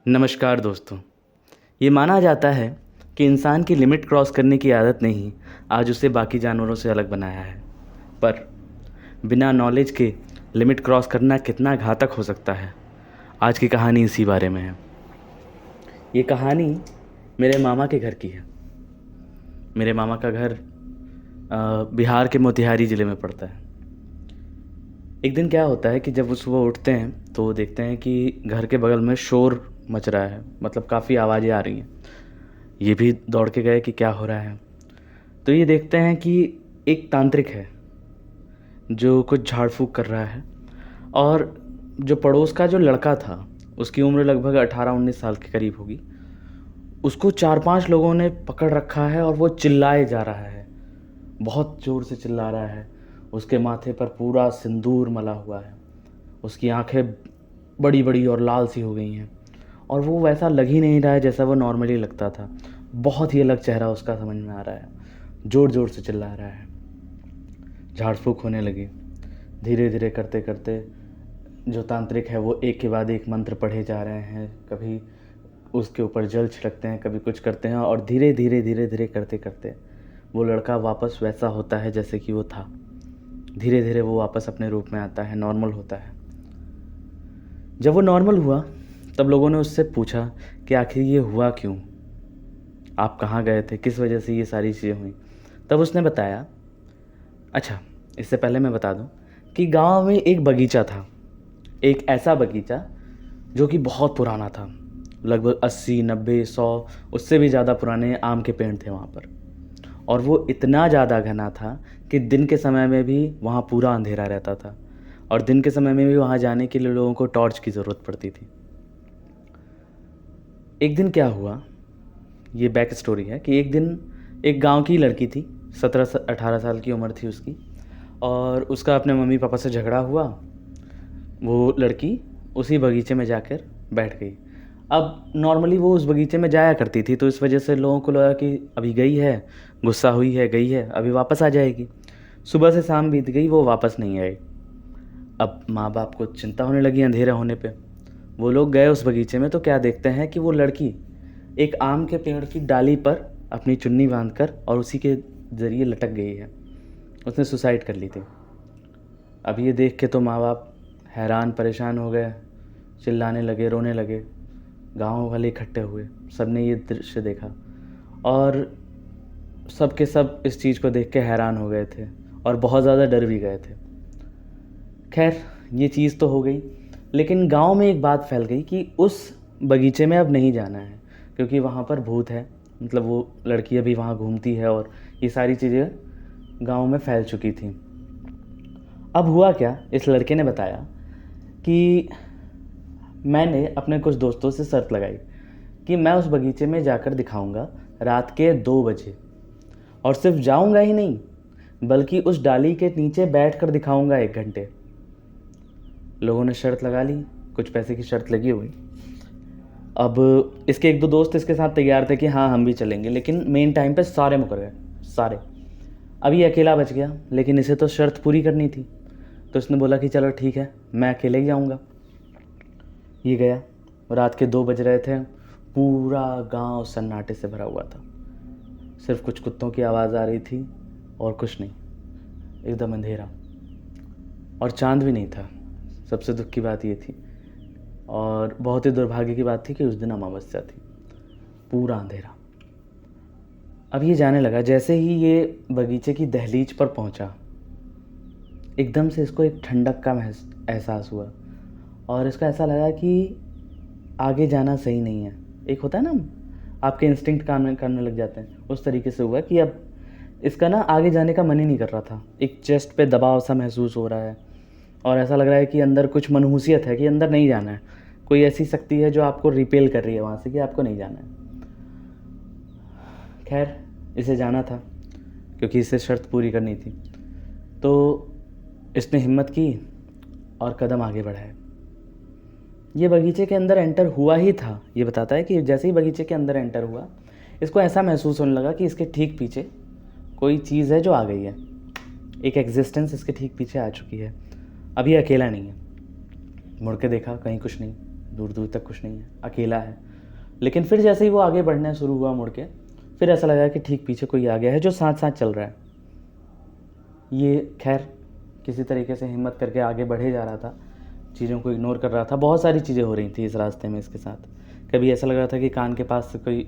नमस्कार दोस्तों। ये माना जाता है कि इंसान की लिमिट क्रॉस करने की आदत ने ही आज उसे बाकी जानवरों से अलग बनाया है। पर बिना नॉलेज के लिमिट क्रॉस करना कितना घातक हो सकता है, आज की कहानी इसी बारे में है। ये कहानी मेरे मामा के घर की है। मेरे मामा का घर बिहार के मोतिहारी ज़िले में पड़ता है। एक दिन क्या होता है कि जब वो सुबह उठते हैं तो वो देखते हैं कि घर के बगल में शोर मच रहा है, मतलब काफ़ी आवाज़ें आ रही हैं। ये भी दौड़ के गए कि क्या हो रहा है। तो ये देखते हैं कि एक तांत्रिक है जो कुछ झाड़ फूँक कर रहा है, और जो पड़ोस का जो लड़का था उसकी उम्र लगभग 18-19 साल के करीब होगी। उसको 4-5 लोगों ने पकड़ रखा है और वो चिल्लाए जा रहा है, बहुत ज़ोर से चिल्ला रहा है। उसके माथे पर पूरा सिंदूर मला हुआ है, उसकी आंखें बड़ी बड़ी और लाल सी हो गई हैं, और वो वैसा लग ही नहीं रहा है जैसा वो नॉर्मली लगता था। बहुत ही अलग चेहरा उसका समझ में आ रहा है। ज़ोर ज़ोर से चिल्ला रहा है। झाड़ फूँक होने लगी। धीरे धीरे करते करते जो तांत्रिक है वो एक के बाद एक मंत्र पढ़े जा रहे हैं। कभी उसके ऊपर जल छिड़कते हैं, कभी कुछ करते हैं, और धीरे धीरे धीरे धीरे करते करते वो लड़का वापस वैसा होता है जैसे कि वो था। धीरे धीरे वो वापस अपने रूप में आता है, नॉर्मल होता है। जब वो नॉर्मल हुआ तब लोगों ने उससे पूछा कि आखिर ये हुआ क्यों, आप कहाँ गए थे, किस वजह से ये सारी चीज़ें हुई। तब उसने बताया, अच्छा इससे पहले मैं बता दूं कि गांव में एक बगीचा था, एक ऐसा बगीचा जो कि बहुत पुराना था। लगभग 80, 90, 100 उससे भी ज़्यादा पुराने आम के पेड़ थे वहाँ पर। और वो इतना ज़्यादा घना था कि दिन के समय में भी वहाँ पूरा अंधेरा रहता था, और दिन के समय में भी वहाँ जाने के लिए लोगों को टॉर्च की ज़रूरत पड़ती थी। एक दिन क्या हुआ, ये बैक स्टोरी है कि एक दिन एक गांव की लड़की थी, 17-18 साल की उम्र थी उसकी, और उसका अपने मम्मी पापा से झगड़ा हुआ। वो लड़की उसी बगीचे में जाकर बैठ गई। अब नॉर्मली वो उस बगीचे में जाया करती थी, तो इस वजह से लोगों को लगा कि अभी गई है, गुस्सा हुई है, गई है, अभी वापस आ जाएगी। सुबह से शाम बीत गई, वो वापस नहीं आई। अब माँ बाप को चिंता होने लगी अंधेरा होने पे। वो लोग गए उस बगीचे में, तो क्या देखते हैं कि वो लड़की एक आम के पेड़ की डाली पर अपनी चुन्नी बांधकर और उसी के ज़रिए लटक गई है। उसने सुसाइड कर ली थी। अब ये देख के तो माँ बाप हैरान परेशान हो गए, चिल्लाने लगे, रोने लगे। गांव वाले इकट्ठे हुए, सब ने ये दृश्य देखा, और सब के सब इस चीज़ को देख के हैरान हो गए थे और बहुत ज़्यादा डर भी गए थे। खैर, ये चीज़ तो हो गई, लेकिन गांव में एक बात फैल गई कि उस बगीचे में अब नहीं जाना है, क्योंकि वहाँ पर भूत है। मतलब वो लड़की अभी वहाँ घूमती है, और ये सारी चीज़ें गांव में फैल चुकी थी। अब हुआ क्या, इस लड़के ने बताया कि मैंने अपने कुछ दोस्तों से शर्त लगाई कि मैं उस बगीचे में जाकर दिखाऊंगा रात के 2 बजे, और सिर्फ जाऊंगा ही नहीं बल्कि उस डाली के नीचे बैठकर दिखाऊंगा 1 घंटे। लोगों ने शर्त लगा ली, कुछ पैसे की शर्त लगी हुई। अब इसके 1-2 दोस्त इसके साथ तैयार थे कि हाँ हम भी चलेंगे, लेकिन मेन टाइम पे सारे मुकर गए, सारे। अब ये अकेला बच गया, लेकिन इसे तो शर्त पूरी करनी थी, तो इसने बोला कि चलो ठीक है, मैं अकेले ही जाऊँगा। ये गया, रात के 2 बज रहे थे। पूरा गांव सन्नाटे से भरा हुआ था, सिर्फ कुछ कुत्तों की आवाज़ आ रही थी और कुछ नहीं, एकदम अंधेरा, और चांद भी नहीं था। सबसे दुख की बात ये थी, और बहुत ही दुर्भाग्य की बात थी कि उस दिन अमावस्या थी। पूरा अंधेरा। अब ये जाने लगा, जैसे ही ये बगीचे की दहलीज पर पहुंचा, एकदम से इसको एक ठंडक का एहसास हुआ, और इसको ऐसा लगा कि आगे जाना सही नहीं है। एक होता है ना, आपके इंस्टिंक्ट काम करने लग जाते हैं, उस तरीके से हुआ कि अब इसका ना आगे जाने का मन ही नहीं कर रहा था। एक चेस्ट पे दबाव सा महसूस हो रहा है, और ऐसा लग रहा है कि अंदर कुछ मनहूसियत है कि अंदर नहीं जाना है। कोई ऐसी शक्ति है जो आपको रिपेल कर रही है वहाँ से कि आपको नहीं जाना है। खैर, इसे जाना था क्योंकि इसे शर्त पूरी करनी थी, तो इसने हिम्मत की और कदम आगे बढ़ाए। ये बगीचे के अंदर एंटर हुआ ही था। ये बताता है कि जैसे ही बगीचे के अंदर एंटर हुआ, इसको ऐसा महसूस होने लगा कि इसके ठीक पीछे कोई चीज़ है जो आ गई है, एक एग्जिस्टेंस इसके ठीक पीछे आ चुकी है। अब ये अकेला नहीं है। मुड़ के देखा, कहीं कुछ नहीं, दूर दूर तक कुछ नहीं है, अकेला है। लेकिन फिर जैसे ही वो आगे बढ़ना शुरू हुआ मुड़ के, फिर ऐसा लगा कि ठीक पीछे कोई आ गया है जो साथ साथ चल रहा है। ये खैर किसी तरीके से हिम्मत करके आगे बढ़े जा रहा था, चीज़ों को इग्नोर कर रहा था। बहुत सारी चीज़ें हो रही थी इस रास्ते में इसके साथ। कभी ऐसा लग रहा था कि कान के पास से कोई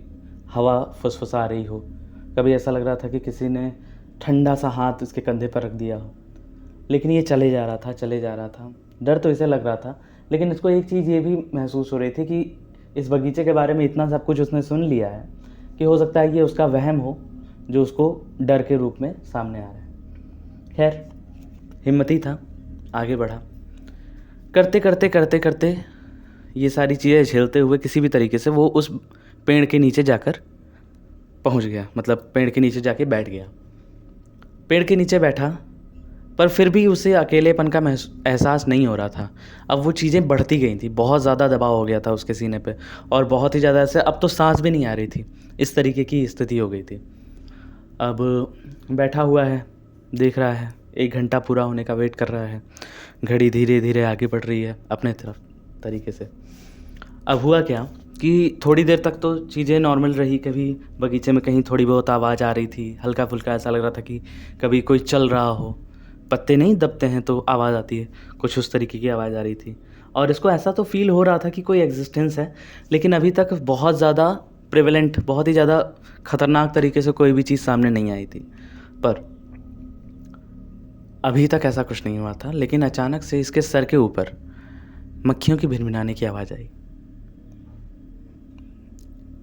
हवा फुसफुसा रही हो, कभी ऐसा लग रहा था कि किसी ने ठंडा सा हाथ उसके कंधे पर रख दिया हो। लेकिन ये चले जा रहा था, चले जा रहा था। डर तो इसे लग रहा था, लेकिन इसको एक चीज़ ये भी महसूस हो रही थी कि इस बगीचे के बारे में इतना सब कुछ उसने सुन लिया है कि हो सकता है ये उसका वहम हो जो उसको डर के रूप में सामने आ रहा है। खैर हिम्मती था, आगे बढ़ा। करते करते करते करते ये सारी चीज़ें झेलते हुए किसी भी तरीके से वो उस पेड़ के नीचे जाकर पहुंच गया, मतलब पेड़ के नीचे जाके बैठ गया। पेड़ के नीचे बैठा, पर फिर भी उसे अकेलेपन का एहसास नहीं हो रहा था। अब वो चीज़ें बढ़ती गई थी, बहुत ज़्यादा दबाव हो गया था उसके सीने पे, और बहुत ही ज़्यादा ऐसे अब तो सांस भी नहीं आ रही थी, इस तरीके की स्थिति हो गई थी। अब बैठा हुआ है, देख रहा है, 1 घंटा पूरा होने का वेट कर रहा है। घड़ी धीरे धीरे आगे बढ़ रही है अपने तरफ तरीके से। अब हुआ क्या कि थोड़ी देर तक तो चीज़ें नॉर्मल रही। कभी बगीचे में कहीं थोड़ी बहुत आवाज़ आ रही थी, हल्का फुल्का ऐसा लग रहा था कि कभी कोई चल रहा हो, पत्ते नहीं दबते हैं तो आवाज़ आती है, कुछ उस तरीके की आवाज़ आ रही थी। और इसको ऐसा तो फील हो रहा था कि कोई एग्जिस्टेंस है, लेकिन अभी तक बहुत ज़्यादा प्रिवेलेंट, बहुत ही ज़्यादा ख़तरनाक तरीके से कोई भी चीज़ सामने नहीं आई थी। पर अभी तक ऐसा कुछ नहीं हुआ था। लेकिन अचानक से इसके सर के ऊपर मक्खियों की भिनभिनाने की आवाज़ आई।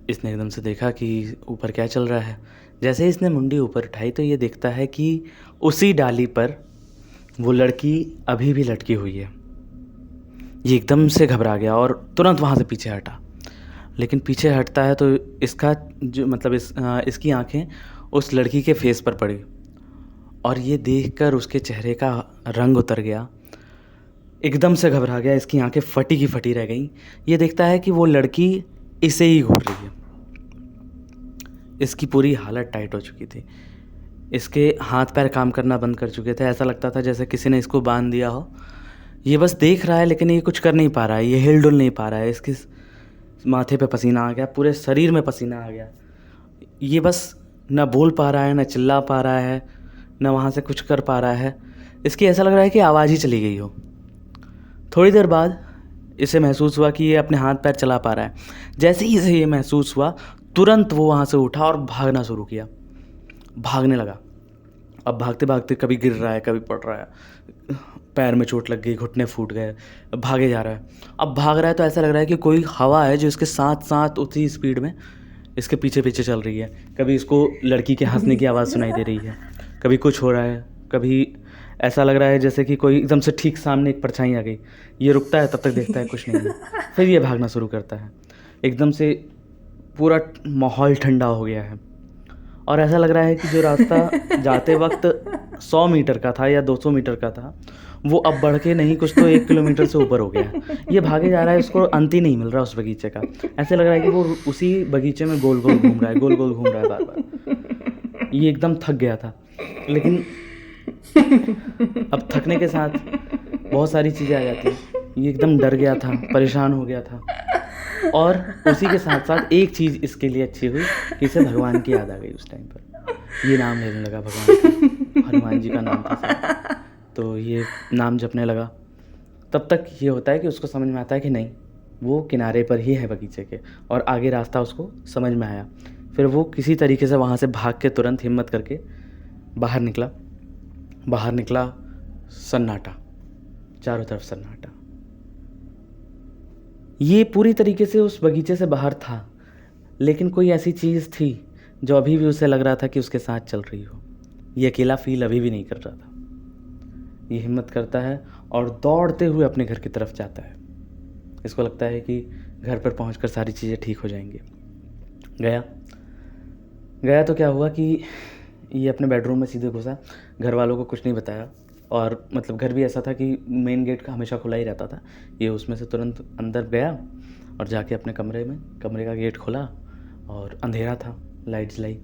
इसने एकदम से देखा कि ऊपर क्या चल रहा है। जैसे ही इसने मुंडी ऊपर उठाई तो ये देखता है कि उसी डाली पर वो लड़की अभी भी लटकी हुई है। ये एकदम से घबरा गया और तुरंत वहाँ से पीछे हटा। लेकिन पीछे हटता है तो इसका जो मतलब इसकी आंखें उस लड़की के फेस पर पड़ी, और ये देखकर उसके चेहरे का रंग उतर गया। एकदम से घबरा गया, इसकी आंखें फटी की फटी रह गईं। ये देखता है कि वो लड़की इसे ही घूर रही है। इसकी पूरी हालत टाइट हो चुकी थी, इसके हाथ पैर काम करना बंद कर चुके थे। ऐसा लगता था जैसे किसी ने इसको बांध दिया हो। ये बस देख रहा है, लेकिन ये कुछ कर नहीं पा रहा है, ये हिल डुल नहीं पा रहा है। इसके माथे पे पसीना आ गया, पूरे शरीर में पसीना आ गया। ये बस न बोल पा रहा है, न चिल्ला पा रहा है, न वहाँ से कुछ कर पा रहा है। इसकी ऐसा लग रहा है कि आवाज़ ही चली गई हो। थोड़ी देर बाद इसे महसूस हुआ कि ये अपने हाथ पैर चला पा रहा है। जैसे ही इसे ये महसूस हुआ, तुरंत वो वहाँ से उठा और भागना शुरू किया, भागने लगा। अब भागते भागते कभी गिर रहा है, कभी पड़ रहा है, पैर में चोट लग गई, घुटने फूट गए, भागे जा रहा है। अब भाग रहा है तो ऐसा लग रहा है कि कोई हवा है जो इसके साथ साथ उसी स्पीड में इसके पीछे पीछे चल रही है। कभी इसको लड़की के हंसने की आवाज़ सुनाई दे रही है, कभी कुछ हो रहा है, कभी ऐसा लग रहा है जैसे कि कोई एकदम से ठीक सामने एक परछाई आ गई। ये रुकता है, तब तक देखता है कुछ नहीं है, फिर ये भागना शुरू करता है। एकदम से पूरा माहौल ठंडा हो गया है, और ऐसा लग रहा है कि जो रास्ता जाते वक्त 100 मीटर का था या 200 मीटर का था, वो अब बढ़ के नहीं कुछ तो 1 किलोमीटर से ऊपर हो गया है। ये भागे जा रहा है, उसको अंत ही नहीं मिल रहा उस बगीचे का। ऐसे लग रहा है कि वो उसी बगीचे में गोल गोल घूम रहा है, गोल गोल घूम रहा है बार बार। ये एकदम थक गया था, लेकिन अब थकने के साथ बहुत सारी चीज़ें आ जाती हैं। ये एकदम डर गया था, परेशान हो गया था, और उसी के साथ साथ एक चीज़ इसके लिए अच्छी हुई कि इसे भगवान की याद आ गई उस टाइम पर। ये नाम लेने लगा भगवान का, हनुमान जी का नाम था शायद। तो ये नाम जपने लगा। तब तक ये होता है कि उसको समझ में आता है कि नहीं, वो किनारे पर ही है बगीचे के, और आगे रास्ता उसको समझ में आया। फिर वो किसी तरीके से वहाँ से भाग के तुरंत हिम्मत करके बाहर निकला। बाहर निकला, सन्नाटा, चारों तरफ सन्नाटा। ये पूरी तरीके से उस बगीचे से बाहर था, लेकिन कोई ऐसी चीज़ थी जो अभी भी उसे लग रहा था कि उसके साथ चल रही हो। ये अकेला फील अभी भी नहीं कर रहा था। ये हिम्मत करता है और दौड़ते हुए अपने घर की तरफ जाता है। इसको लगता है कि घर पर पहुंचकर सारी चीज़ें ठीक हो जाएंगी। गया तो क्या हुआ कि ये अपने बेडरूम में सीधे घुसा, घर वालों को कुछ नहीं बताया। और मतलब घर भी ऐसा था कि मेन गेट का हमेशा खुला ही रहता था। ये उसमें से तुरंत अंदर गया और जाके अपने कमरे का गेट खोला, और अंधेरा था, लाइट जलाई।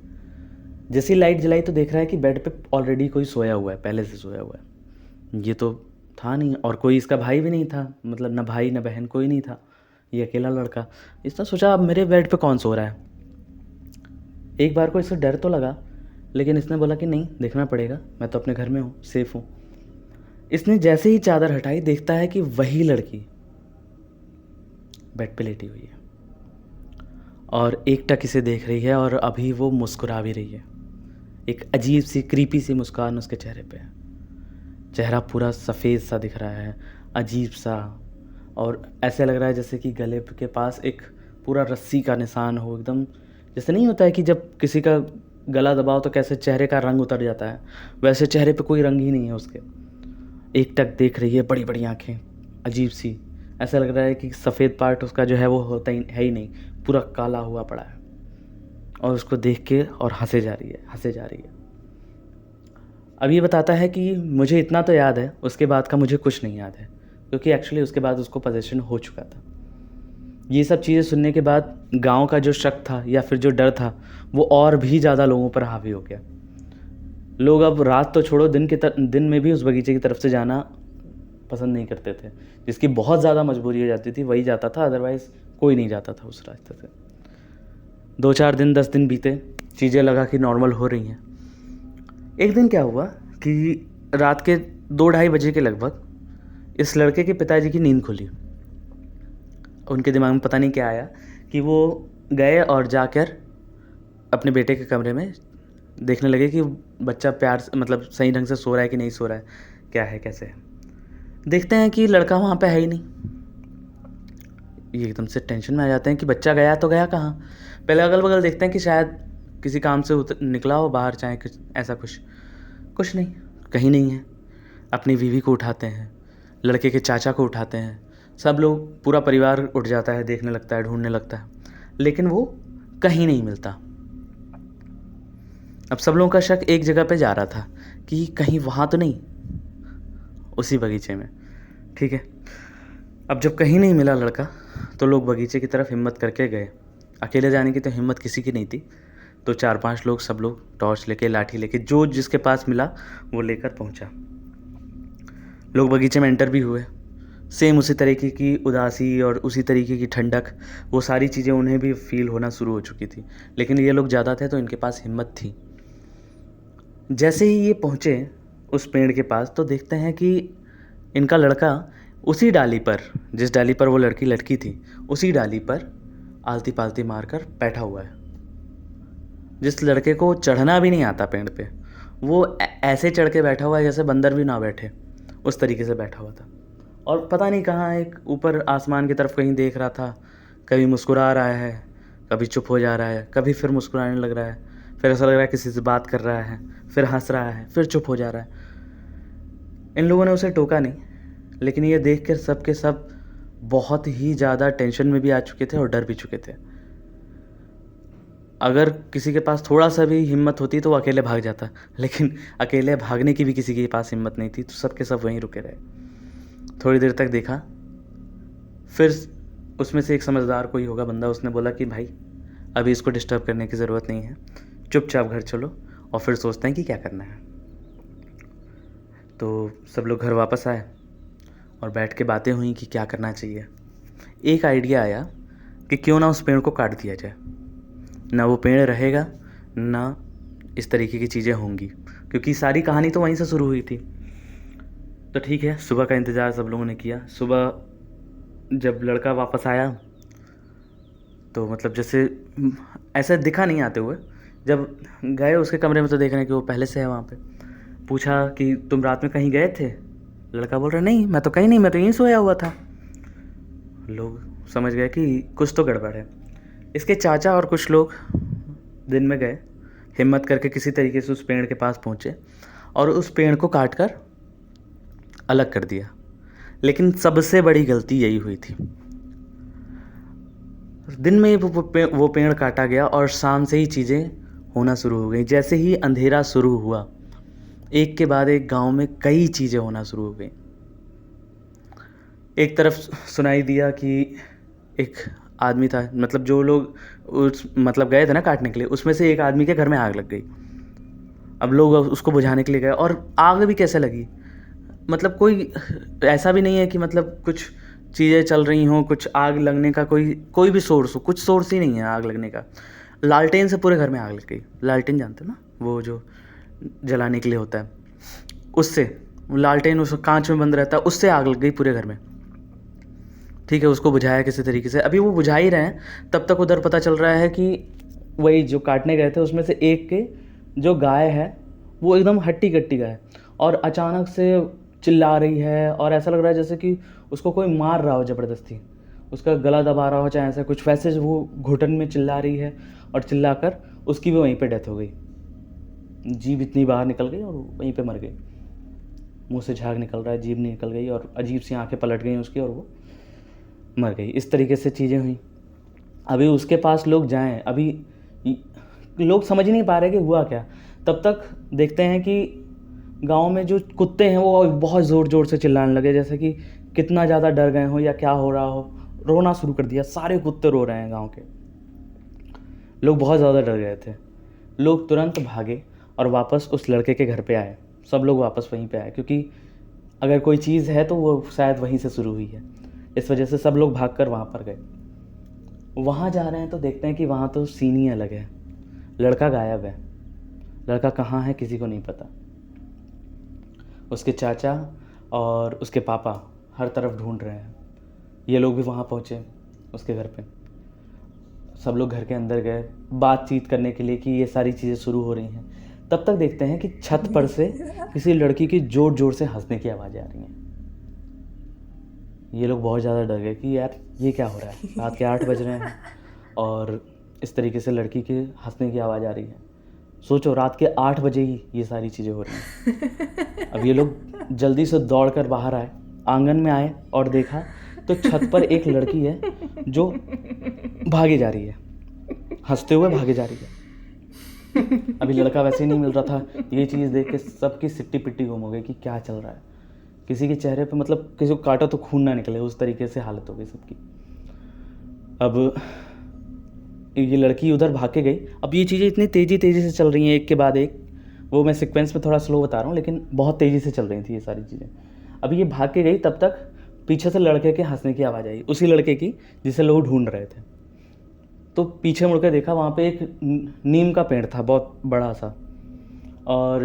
जैसे ही लाइट जलाई तो देख रहा है कि बेड पे ऑलरेडी कोई सोया हुआ है, पहले से सोया हुआ है। ये तो था नहीं, और कोई इसका भाई भी नहीं था, मतलब न भाई न बहन कोई नहीं था। ये अकेला लड़का। इसने सोचा अब मेरे बेड पे कौन सो रहा है। एक बार को इसे डर तो लगा, लेकिन इसने बोला कि नहीं, देखना पड़ेगा, मैं तो अपने घर में हूँ, सेफ हूँ। इसने जैसे ही चादर हटाई, देखता है कि वही लड़की बेड पे लेटी हुई है और एकटक इसे देख रही है, और अभी वो मुस्कुरा भी रही है। एक अजीब सी क्रीपी सी मुस्कान उसके चेहरे पे है। चेहरा पूरा सफ़ेद सा दिख रहा है, अजीब सा, और ऐसे लग रहा है जैसे कि गले के पास एक पूरा रस्सी का निशान हो। एकदम जैसे नहीं होता है कि जब किसी का गला दबाओ तो कैसे चेहरे का रंग उतर जाता है, वैसे चेहरे पे कोई रंग ही नहीं है उसके। एकटक देख रही है, बड़ी बड़ी आँखें, अजीब सी। ऐसा लग रहा है कि सफ़ेद पार्ट उसका जो है वो होता ही है ही नहीं, पूरा काला हुआ पड़ा है। और उसको देख के और हंसे जा रही है। अब ये बताता है कि मुझे इतना तो याद है, उसके बाद का मुझे कुछ नहीं याद है, क्योंकि एक्चुअली उसके बाद उसको पोजेशन हो चुका था। ये सब चीज़ें सुनने के बाद गांव का जो शक था या फिर जो डर था, वो और भी ज़्यादा लोगों पर हावी हो गया। लोग अब रात तो छोड़ो, दिन में भी उस बगीचे की तरफ से जाना पसंद नहीं करते थे। जिसकी बहुत ज़्यादा मजबूरी हो जाती थी वही जाता था, अदरवाइज़ कोई नहीं जाता था उस रास्ते से। 2-4 दिन 10 दिन बीते, चीज़ें लगा कि नॉर्मल हो रही हैं। एक दिन क्या हुआ कि रात के 2-2:30 बजे के लगभग इस लड़के के पिताजी की नींद खुली। उनके दिमाग में पता नहीं क्या आया कि वो गए और जाकर अपने बेटे के कमरे में देखने लगे कि बच्चा प्यार से, मतलब सही ढंग से सो रहा है कि नहीं सो रहा है, क्या है कैसे है। देखते हैं कि लड़का वहाँ पे है ही नहीं। ये एकदम से टेंशन में आ जाते हैं कि बच्चा गया तो गया कहाँ। पहले अगल बगल देखते हैं कि शायद किसी काम से निकला हो बाहर, चाहे कुछ ऐसा कुछ नहीं, कहीं नहीं है। अपनी बीवी को उठाते हैं, लड़के के चाचा को उठाते हैं, सब लोग, पूरा परिवार उठ जाता है, देखने लगता है, ढूंढने लगता है, लेकिन वो कहीं नहीं मिलता। अब सब लोगों का शक एक जगह पे जा रहा था कि कहीं वहाँ तो नहीं, उसी बगीचे में। ठीक है, अब जब कहीं नहीं मिला लड़का तो लोग बगीचे की तरफ हिम्मत करके गए। अकेले जाने की तो हिम्मत किसी की नहीं थी, तो 4-5 लोग, सब लोग टॉर्च लेके, लाठी लेके, जो जिसके पास मिला वो लेकर पहुंचा। लोग बगीचे में एंटर भी हुए। सेम उसी तरीके की उदासी और उसी तरीके की ठंडक, वो सारी चीज़ें उन्हें भी फील होना शुरू हो चुकी थी, लेकिन ये लोग ज़्यादा थे तो इनके पास हिम्मत थी। जैसे ही ये पहुँचे उस पेड़ के पास, तो देखते हैं कि इनका लड़का उसी डाली पर, जिस डाली पर वो लड़की लटकी थी, उसी डाली पर आलती पालती मारकर बैठा हुआ है। जिस लड़के को चढ़ना भी नहीं आता पेड़ पे, वो ऐसे चढ़ के बैठा हुआ है जैसे बंदर भी ना बैठे, उस तरीके से बैठा हुआ था। और पता नहीं कहाँ एक ऊपर आसमान की तरफ कहीं देख रहा था। कभी मुस्कुरा रहा है, कभी चुप हो जा रहा है, कभी फिर मुस्कुराने लग रहा है, फिर ऐसा लग रहा है किसी से बात कर रहा है, फिर हंस रहा है, फिर चुप हो जा रहा है। इन लोगों ने उसे टोका नहीं, लेकिन ये देख कर सब के सब बहुत ही ज़्यादा टेंशन में भी आ चुके थे और डर भी चुके थे। अगर किसी के पास थोड़ा सा भी हिम्मत होती तो वो अकेले भाग जाता, लेकिन अकेले भागने की भी किसी के पास हिम्मत नहीं थी, तो सब के सब वहीं रुके रहे। थोड़ी देर तक देखा, फिर उसमें से एक समझदार कोई होगा बंदा, उसने बोला कि भाई अभी इसको डिस्टर्ब करने की ज़रूरत नहीं है, चुपचाप घर चलो और फिर सोचते हैं कि क्या करना है। तो सब लोग घर वापस आए और बैठ के बातें हुई कि क्या करना चाहिए। एक आइडिया आया कि क्यों ना उस पेड़ को काट दिया जाए, ना वो पेड़ रहेगा ना इस तरीके की चीज़ें होंगी, क्योंकि सारी कहानी तो वहीं से शुरू हुई थी। तो ठीक है, सुबह का इंतज़ार सब लोगों ने किया। सुबह जब लड़का वापस आया तो मतलब जैसे ऐसे दिखा नहीं आते हुए, जब गए उसके कमरे में तो देख रहे हैं कि वो पहले से है वहाँ पे। पूछा कि तुम रात में कहीं गए थे? लड़का बोल रहा नहीं, मैं तो कहीं नहीं, मैं तो यहीं सोया हुआ था। लोग समझ गए कि कुछ तो गड़बड़ है। इसके चाचा और कुछ लोग दिन में गए, हिम्मत करके किसी तरीके से उस पेड़ के पास पहुँचे और उस पेड़ को काट कर अलग कर दिया। लेकिन सबसे बड़ी गलती यही हुई थी, दिन में वो पेड़ काटा गया और शाम से ही चीज़ें होना शुरू हो गई। जैसे ही अंधेरा शुरू हुआ, एक के बाद एक गांव में कई चीज़ें होना शुरू हो गई। एक तरफ सुनाई दिया कि एक आदमी था, मतलब जो लोग मतलब गए थे ना काटने के लिए, उसमें से एक आदमी के घर में आग लग गई। अब लोग उसको बुझाने के लिए गए, और आग भी कैसे लगी, मतलब कोई ऐसा भी नहीं है कि मतलब कुछ चीज़ें चल रही हों, कुछ आग लगने का कोई भी सोर्स हो, कुछ सोर्स ही नहीं है आग लगने का। लालटेन से पूरे घर में आग लग गई। लालटेन जानते हो ना, वो जो जलाने के लिए होता है, उससे लालटेन उस कांच में बंद रहता है, उससे आग लग गई पूरे घर में। ठीक है, उसको बुझाया किसी तरीके से, अभी वो बुझा ही रहे हैं, तब तक उधर पता चल रहा है कि वही जो काटने गए थे उसमें से एक के जो गाय है वो एकदम हट्टी कट्टी गाय, और अचानक से चिल्ला रही है, और ऐसा लग रहा है जैसे कि उसको कोई मार रहा हो ज़बरदस्ती, उसका गला दबा रहा हो चाहे ऐसा कुछ, वैसे वो घुटन में चिल्ला रही है, और चिल्लाकर उसकी भी वहीं पे डेथ हो गई। जीभ इतनी बाहर निकल गई और वहीं पे मर गई। मुंह से झाग निकल रहा है, जीभ निकल गई और अजीब सी आंखें पलट गई उसकी, और वो मर गई। इस तरीके से चीज़ें हुई। अभी उसके पास लोग जाएं, अभी लोग समझ नहीं पा रहे कि हुआ क्या। तब तक देखते हैं कि गांव में जो कुत्ते हैं वो बहुत ज़ोर ज़ोर से चिल्लाने लगे, जैसे कि कितना ज़्यादा डर गए हो या क्या हो रहा हो। रोना शुरू कर दिया, सारे कुत्ते रो रहे हैं गांव के। लोग बहुत ज़्यादा डर गए थे। लोग तुरंत भागे और वापस उस लड़के के घर पे आए। सब लोग वापस वहीं पे आए, क्योंकि अगर कोई चीज़ है तो वो शायद वहीं से शुरू हुई है। इस वजह से सब लोग भागकर वहाँ पर गए। वहाँ जा रहे हैं तो देखते हैं कि वहाँ तो सीन ही अलग है। लड़का गायब है। लड़का कहाँ है किसी को नहीं पता। उसके चाचा और उसके पापा हर तरफ ढूंढ रहे हैं। ये लोग भी वहाँ पहुँचे उसके घर पे। सब लोग घर के अंदर गए बातचीत करने के लिए कि ये सारी चीज़ें शुरू हो रही हैं। तब तक देखते हैं कि छत पर से किसी लड़की की ज़ोर ज़ोर से हंसने की आवाज़ें आ रही हैं। ये लोग बहुत ज़्यादा डर गए कि यार ये क्या हो रहा है, रात के 8 बज रहे हैं और इस तरीके से लड़की के हंसने की आवाज़ आ रही है। सोचो, रात के 8 बजे ही ये सारी चीज़ें हो रही हैं। अब ये लोग जल्दी से दौड़ कर बाहर आए, आंगन में आए और देखा तो छत पर एक लड़की है जो भागी जा रही है, हंसते हुए भागे जा रही है। अभी लड़का वैसे ही नहीं मिल रहा था। ये चीज़ देख के सबकी सिट्टी पिट्टी गुम हो गई कि क्या चल रहा है। किसी के चेहरे पे मतलब किसी को काटा तो खून ना निकले, उस तरीके से हालत हो गई सबकी। अब ये लड़की उधर भाग के गई। अब ये चीज़ें इतनी तेज़ी से चल रही हैं एक के बाद एक, वो मैं सीक्वेंस में थोड़ा स्लो बता रहा हूँ, लेकिन बहुत तेज़ी से चल रही थी ये सारी चीज़ें। अभी ये भाग के गई, तब तक पीछे से लड़के के हंसने की आवाज़ आई, उसी लड़के की जिसे लोग ढूंढ रहे थे। तो पीछे मुड़कर देखा, वहाँ पे एक नीम का पेड़ था बहुत बड़ा सा, और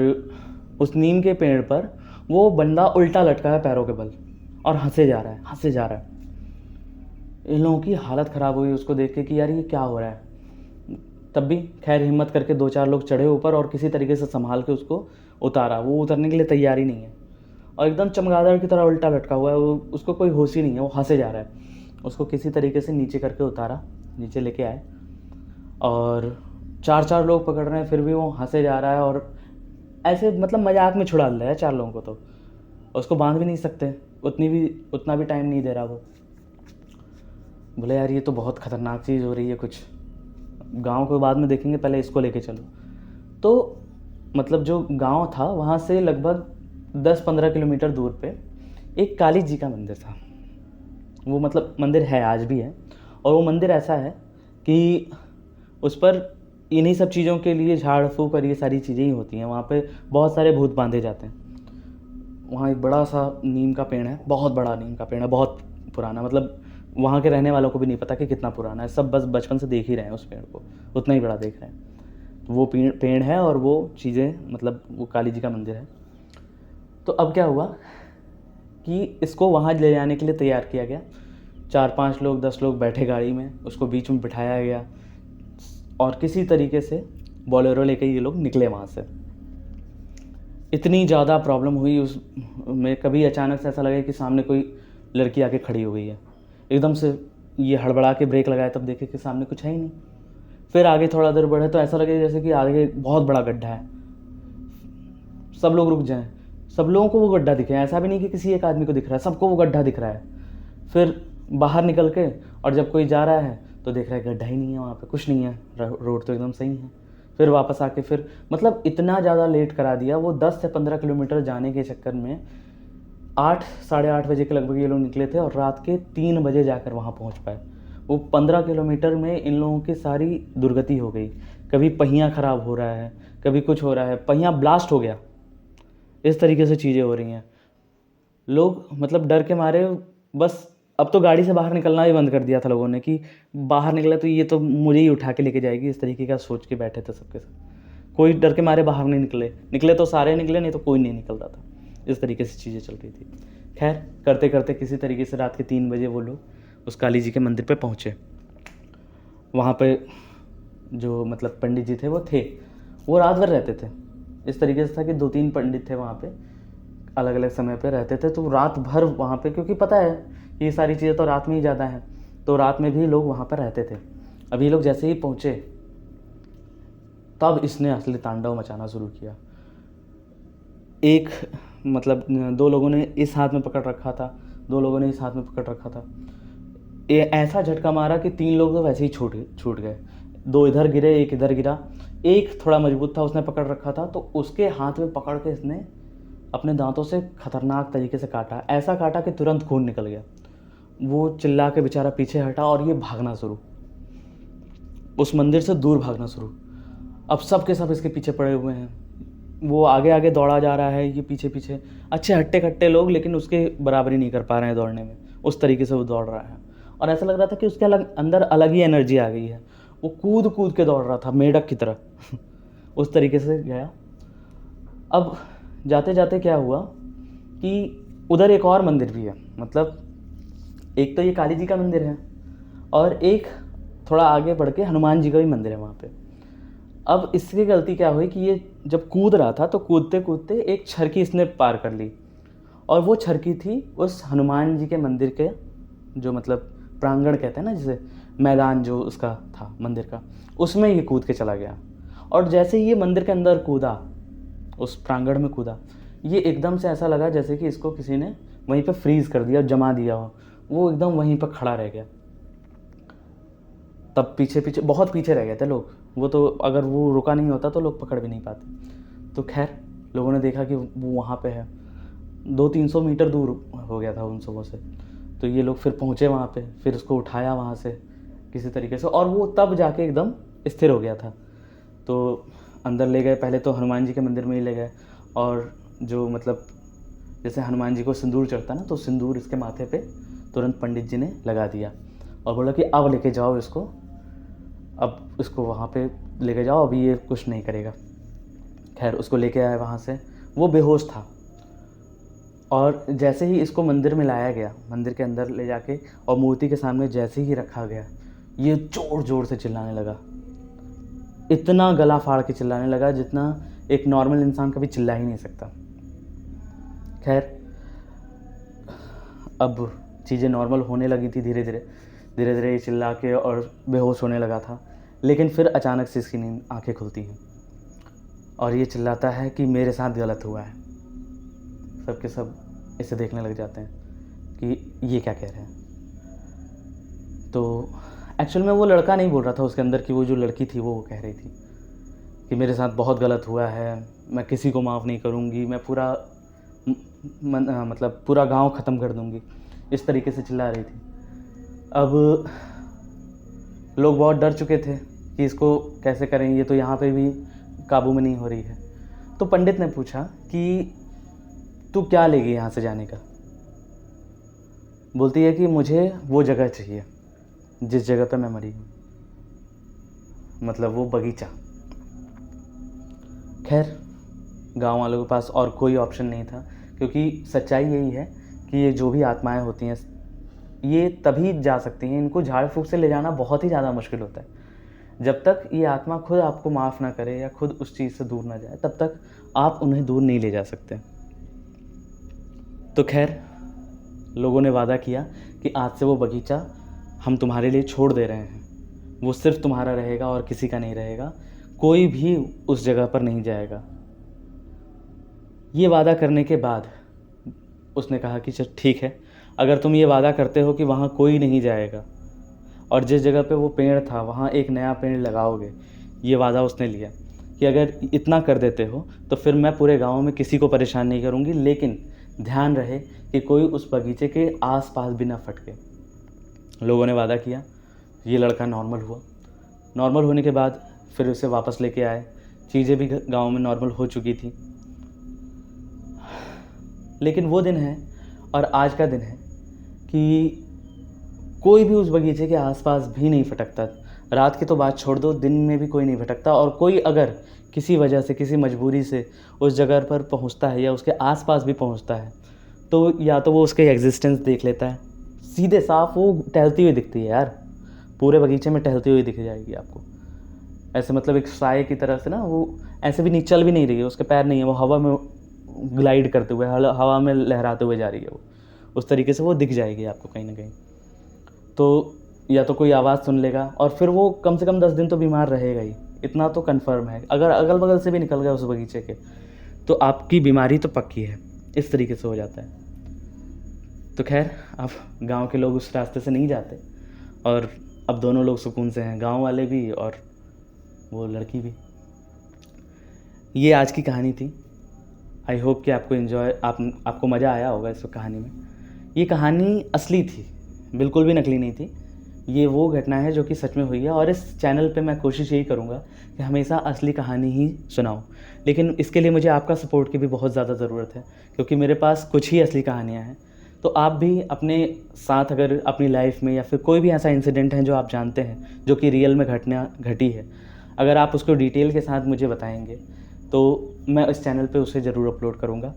उस नीम के पेड़ पर वो बंदा उल्टा लटका है पैरों के बल और हंसे जा रहा है। इन लोगों की हालत ख़राब हुई उसको देख के कि यार ये क्या हो रहा है। तब भी खैर हिम्मत करके 2-4 लोग चढ़े ऊपर और किसी तरीके से संभाल के उसको उतारा। वो उतरने के लिए तैयार ही नहीं है और एकदम चमगादड़ की तरह उल्टा लटका हुआ है। उसको कोई होश ही नहीं है, वो हंसे जा रहा है। उसको किसी तरीके से नीचे करके उतारा, नीचे लेके आए, और 4-4 लोग पकड़ रहे हैं, फिर भी वो हंसे जा रहा है और ऐसे मतलब मजाक में छुड़ा लिया है 4 लोगों को। तो उसको बांध भी नहीं सकते, उतना भी टाइम नहीं दे रहा वो। बोले यार ये तो बहुत ख़तरनाक चीज़ हो रही है कुछ, गांव को बाद में देखेंगे, पहले इसको लेके चलो। तो मतलब जो गांव था वहाँ से लगभग 10-15 किलोमीटर दूर पे एक काली जी का मंदिर था। वो मतलब मंदिर है, आज भी है, और वो मंदिर ऐसा है कि उस पर इन्हीं सब चीज़ों के लिए झाड़ फूँक और ये सारी चीज़ें ही होती हैं। वहाँ पे बहुत सारे भूत बांधे जाते हैं। वहाँ एक बड़ा सा नीम का पेड़ है, बहुत बड़ा नीम का पेड़ है, बहुत पुराना, मतलब वहाँ के रहने वालों को भी नहीं पता कि कितना पुराना है। सब बस बचपन से देख ही रहे हैं उस पेड़ को, उतना ही बड़ा देख रहे हैं। तो वो पेड़ है और वो चीज़ें, मतलब वो काली जी का मंदिर है। तो अब क्या हुआ कि इसको वहाँ ले जाने के लिए तैयार किया गया। 4-5 लोग 10 लोग बैठे गाड़ी में, उसको बीच में बिठाया गया और किसी तरीके से बोलेरो लेके ये लोग निकले वहाँ से। इतनी ज़्यादा प्रॉब्लम हुई उस में, कभी अचानक से ऐसा लगा कि सामने कोई लड़की आके खड़ी हो गई है। एकदम से ये हड़बड़ा के ब्रेक लगाया, तब देखे कि सामने कुछ है ही नहीं। फिर आगे थोड़ा देर बढ़े तो ऐसा लगे जैसे कि आगे बहुत बड़ा गड्ढा है। सब लोग रुक जाएं, सब लोगों को वो गड्ढा दिखे, ऐसा भी नहीं कि किसी एक आदमी को दिख रहा है, सबको वो गड्ढा दिख रहा है। फिर बाहर निकल के और जब कोई जा रहा है तो देख रहा है गड्ढा ही नहीं है, वहाँ पे कुछ नहीं है, रोड तो एकदम सही है। फिर वापस आके फिर मतलब इतना ज़्यादा लेट करा दिया। वो 10 से 15 किलोमीटर जाने के चक्कर में 8 साढ़े 8 बजे के लगभग ये लोग निकले थे और रात के 3 बजे जाकर वहाँ पहुँच पाए। वो 15 किलोमीटर में इन लोगों की सारी दुर्गति हो गई। कभी पहिया ख़राब हो रहा है, कभी कुछ हो रहा है, पहिया ब्लास्ट हो गया, इस तरीके से चीज़ें हो रही हैं। लोग मतलब डर के मारे बस अब तो गाड़ी से बाहर निकलना भी बंद कर दिया था लोगों ने कि बाहर निकला तो ये तो मुझे ही उठा के लेके जाएगी, इस तरीके का सोच के बैठे थे सबके सब। कोई डर के मारे बाहर नहीं निकले, निकले तो सारे निकले, नहीं तो कोई नहीं निकल रहा था। इस तरीके से चीज़ें चल रही थी। खैर करते करते किसी तरीके से रात के 3 बजे वो लोग उस काली जी के मंदिर पे पहुँचे। वहाँ पे जो मतलब पंडित जी थे वो रात भर रहते थे। इस तरीके से था कि 2-3 पंडित थे वहाँ पे, अलग अलग समय पे रहते थे, तो रात भर वहाँ पे, क्योंकि पता है ये सारी चीज़ें तो रात में ही ज़्यादा हैं, तो रात में भी लोग वहाँ पर रहते थे। अब ये लोग जैसे ही पहुँचे तब इसने असली तांडव मचाना शुरू किया। एक मतलब 2 लोगों ने इस हाथ में पकड़ रखा था, 2 लोगों ने इस हाथ में पकड़ रखा था। ये ऐसा झटका मारा कि 3 लोग तो वैसे ही छूट गए। 2 इधर गिरे, 1 इधर गिरा। एक थोड़ा मजबूत था, उसने पकड़ रखा था, तो उसके हाथ में पकड़ के इसने अपने दांतों से खतरनाक तरीके से काटा। ऐसा काटा कि तुरंत खून निकल गया। वो चिल्ला के बेचारा पीछे हटा और ये भागना शुरू, उस मंदिर से दूर भागना शुरू। अब सब के सब इसके पीछे पड़े हुए हैं। वो आगे आगे दौड़ा जा रहा है, ये पीछे पीछे। अच्छे हट्टे कट्टे लोग, लेकिन उसके बराबरी नहीं कर पा रहे हैं दौड़ने में। उस तरीके से वो दौड़ रहा है और ऐसा लग रहा था कि उसके अंदर अलग ही एनर्जी आ गई है। वो कूद कूद के दौड़ रहा था मेढक की तरह उस तरीके से गया। अब जाते जाते क्या हुआ कि उधर एक और मंदिर भी है, मतलब एक तो ये काली जी का मंदिर है और एक थोड़ा आगे बढ़ के हनुमान जी का भी मंदिर है वहाँ पे। अब इसकी गलती क्या हुई कि ये जब कूद रहा था तो कूदते कूदते एक छरकी इसने पार कर ली, और वो छरकी थी उस हनुमान जी के मंदिर के जो मतलब प्रांगण कहते हैं ना, जिसे मैदान जो उसका था मंदिर का, उसमें ये कूद के चला गया। और जैसे ही ये मंदिर के अंदर कूदा, उस प्रांगण में कूदा, ये एकदम से ऐसा लगा जैसे कि इसको किसी ने वहीं पे फ्रीज कर दिया, जमा दिया हो। वो एकदम वहीं पर खड़ा रह गया। तब पीछे पीछे बहुत पीछे रह गए थे लोग। वो तो अगर वो रुका नहीं होता तो लोग पकड़ भी नहीं पाते। तो खैर लोगों ने देखा कि वो वहाँ पे है, 200-300 मीटर दूर हो गया था उन सबों से। तो ये लोग फिर पहुँचे वहाँ पे, फिर उसको उठाया वहाँ से किसी तरीके से, और वो तब जाके एकदम स्थिर हो गया था। तो अंदर ले गए, पहले तो हनुमान जी के मंदिर में ही ले गए, और जो मतलब जैसे हनुमान जी को सिंदूर चढ़ता ना, तो सिंदूर इसके माथे पे तुरंत पंडित जी ने लगा दिया और बोला कि अब लेके जाओ इसको, अब इसको वहाँ पे लेके जाओ, अभी ये कुछ नहीं करेगा। खैर उसको लेके आए वहाँ से। वो बेहोश था, और जैसे ही इसको मंदिर में लाया गया, मंदिर के अंदर ले जाके और मूर्ति के सामने जैसे ही रखा गया, ये ज़ोर ज़ोर से चिल्लाने लगा। इतना गला फाड़ के चिल्लाने लगा जितना एक नॉर्मल इंसान कभी चिल्ला ही नहीं सकता। खैर अब चीज़ें नॉर्मल होने लगी थी धीरे धीरे ये चिल्ला के और बेहोश होने लगा था। लेकिन फिर अचानक से इसकी नींद आंखें खुलती हैं और ये चिल्लाता है कि मेरे साथ गलत हुआ है। सबके सब इसे देखने लग जाते हैं कि ये क्या कह रहे हैं। तो एक्चुअल में वो लड़का नहीं बोल रहा था उसके अंदर, कि वो जो लड़की थी वो कह रही थी कि मेरे साथ बहुत गलत हुआ है, मैं किसी को माफ़ नहीं करूँगी, मैं पूरा मतलब पूरा गांव ख़त्म कर दूँगी, इस तरीके से चिल्ला रही थी। अब लोग बहुत डर चुके थे कि इसको कैसे करें, ये तो यहाँ पे भी काबू में नहीं हो रही है। तो पंडित ने पूछा कि तू क्या लेगी यहाँ से जाने का। बोलती है कि मुझे वो जगह चाहिए जिस जगह पे मैं मरी हूँ, मतलब वो बगीचा। खैर गांव वालों के पास और कोई ऑप्शन नहीं था, क्योंकि सच्चाई यही है कि ये जो भी आत्माएं होती हैं ये तभी जा सकती हैं, इनको झाड़ फूँक से ले जाना बहुत ही ज़्यादा मुश्किल होता है। जब तक ये आत्मा खुद आपको माफ़ ना करे या खुद उस चीज़ से दूर ना जाए, तब तक आप उन्हें दूर नहीं ले जा सकते। तो खैर लोगों ने वादा किया कि आज से वो बगीचा हम तुम्हारे लिए छोड़ दे रहे हैं, वो सिर्फ तुम्हारा रहेगा और किसी का नहीं रहेगा, कोई भी उस जगह पर नहीं जाएगा। ये वादा करने के बाद उसने कहा कि चल ठीक है, अगर तुम ये वादा करते हो कि वहाँ कोई नहीं जाएगा और जिस जगह पे वो पेड़ था वहाँ एक नया पेड़ लगाओगे, ये वादा उसने लिया कि अगर इतना कर देते हो तो फिर मैं पूरे गांव में किसी को परेशान नहीं करूँगी, लेकिन ध्यान रहे कि कोई उस बगीचे के आसपास भी ना फटके। लोगों ने वादा किया। ये लड़का नॉर्मल हुआ। नॉर्मल होने के बाद फिर उसे वापस लेके आए, चीज़ें भी गांव में नॉर्मल हो चुकी थी। लेकिन वो दिन है और आज का दिन है कि कोई भी उस बगीचे के आसपास भी नहीं भटकता। रात की तो बात छोड़ दो, दिन में भी कोई नहीं भटकता। और कोई अगर किसी वजह से, किसी मजबूरी से उस जगह पर पहुंचता है या उसके आसपास भी पहुंचता है, तो या तो वो उसके एग्जिस्टेंस देख लेता है। सीधे साफ वो टहलती हुई दिखती है यार, पूरे बगीचे में टहलती हुई दिख जाएगी आपको। ऐसे मतलब एक साए की तरह से ना, वो ऐसे भी नहीं, चल भी नहीं रही है, उसके पैर नहीं है, वो हवा में ग्लाइड करते हुए, हवा में लहराते हुए जा रही है वो। उस तरीके से वो दिख जाएगी आपको कहीं ना कहीं। तो या तो कोई आवाज़ सुन लेगा, और फिर वो कम से कम 10 दिन तो बीमार रहेगा ही, इतना तो कन्फर्म है। अगर अगल बगल से भी निकल गया उस बगीचे के, तो आपकी बीमारी तो पक्की है। इस तरीके से हो जाता है। तो खैर, अब गांव के लोग उस रास्ते से नहीं जाते, और अब दोनों लोग सुकून से हैं, गांव वाले भी और वो लड़की भी। ये आज की कहानी थी। आई होप कि आपको आपको मज़ा आया होगा इस कहानी में। ये कहानी असली थी, बिल्कुल भी नकली नहीं थी। ये वो घटना है जो कि सच में हुई है, और इस चैनल पे मैं कोशिश यही करूँगा कि हमेशा असली कहानी ही सुनाऊँ। लेकिन इसके लिए मुझे आपका सपोर्ट की भी बहुत ज़्यादा ज़रूरत है, क्योंकि मेरे पास कुछ ही असली कहानियाँ हैं। तो आप भी अपने साथ, अगर अपनी लाइफ में या फिर कोई भी ऐसा इंसिडेंट है जो आप जानते हैं जो कि रियल में घटी है, अगर आप उसको डिटेल के साथ मुझे बताएंगे, तो मैं इस चैनल पे उसे ज़रूर अपलोड करूँगा।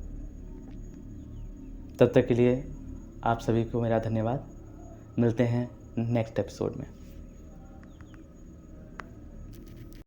तब तक के लिए आप सभी को मेरा धन्यवाद। मिलते हैं नेक्स्ट एपिसोड में।